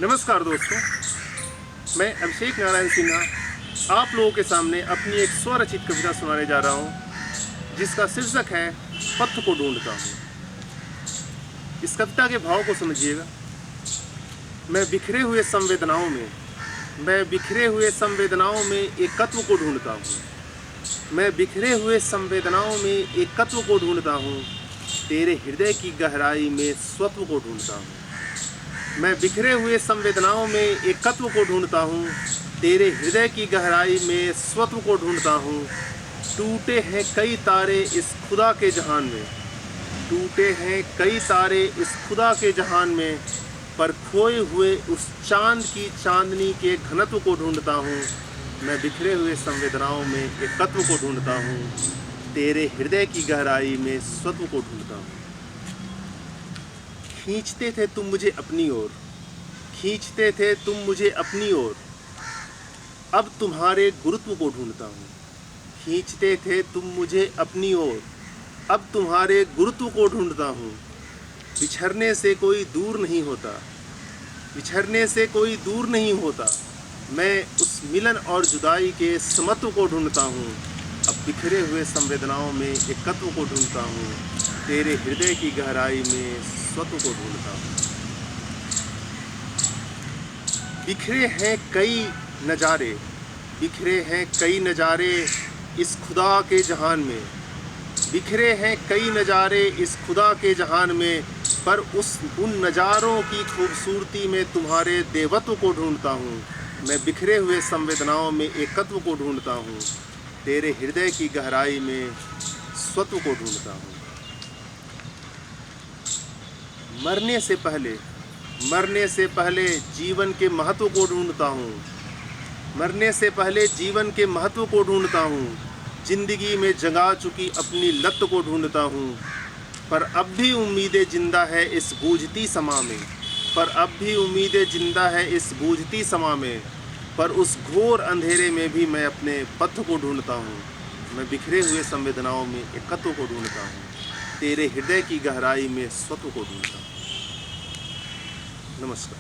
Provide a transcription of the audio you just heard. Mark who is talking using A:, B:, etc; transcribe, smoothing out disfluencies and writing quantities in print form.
A: नमस्कार दोस्तों, मैं अभिषेक नारायण सिन्हा आप लोगों के सामने अपनी एक स्वरचित कविता सुनाने जा रहा हूँ, जिसका शीर्षक है पथ को ढूंढता हूँ। इस कविता के भाव को समझिएगा। मैं बिखरे हुए संवेदनाओं में एकत्व को ढूंढता हूँ। मैं बिखरे हुए संवेदनाओं में एकत्व को ढूंढता हूँ, तेरे हृदय की गहराई में स्वत्व को ढूंढता हूँ। मैं बिखरे हुए संवेदनाओं में एकत्व को ढूंढता हूँ, तेरे हृदय की गहराई में स्वत्व को ढूंढता हूँ। टूटे हैं कई तारे इस खुदा के जहान में, टूटे हैं कई तारे इस खुदा के जहान में, पर खोए हुए उस चांद की चांदनी के घनत्व को ढूंढता हूँ। मैं बिखरे हुए संवेदनाओं में एकत्व को ढूंढता हूँ, तेरे हृदय की गहराई में स्वत्व को ढूंढता हूँ। खींचते थे तुम मुझे अपनी ओर, खींचते थे तुम मुझे अपनी ओर, अब तुम्हारे गुरुत्व को ढूंढता हूँ। खींचते थे तुम मुझे अपनी ओर, अब तुम्हारे गुरुत्व को ढूंढता हूँ। बिछड़ने से कोई दूर नहीं होता, बिछड़ने से कोई दूर नहीं होता, मैं उस मिलन और जुदाई के समत्व को ढूंढता हूँ। अब बिखरे हुए संवेदनाओं में एकत्व को ढूंढता हूँ, तेरे हृदय की गहराई में स्वत्व को ढूंढता हूँ। बिखरे हैं कई नज़ारे, बिखरे हैं कई नज़ारे इस खुदा के जहान में, बिखरे हैं कई नज़ारे इस खुदा के जहान में, पर उन नज़ारों की खूबसूरती में तुम्हारे देवत्व को ढूंढता हूँ। मैं बिखरे हुए संवेदनाओं में एकत्व को ढूंढता हूँ, तेरे हृदय की गहराई में स्वत्व को ढूंढता हूँ। मरने से पहले जीवन के महत्व को ढूंढता हूँ, मरने से पहले जीवन के महत्व को ढूंढता हूँ। जिंदगी में जगा चुकी अपनी लत को ढूंढता हूँ, पर अब भी उम्मीदें जिंदा है इस बूझती समा में, पर अब भी उम्मीदें जिंदा है इस बूझती समा में, पर उस घोर अंधेरे में भी मैं अपने पथ को ढूंढता हूँ। मैं बिखरे हुए संवेदनाओं में एकत्व को ढूंढता हूँ, तेरे हृदय की गहराई में स्वत्व को ढूंढता हूँ। नमस्कार।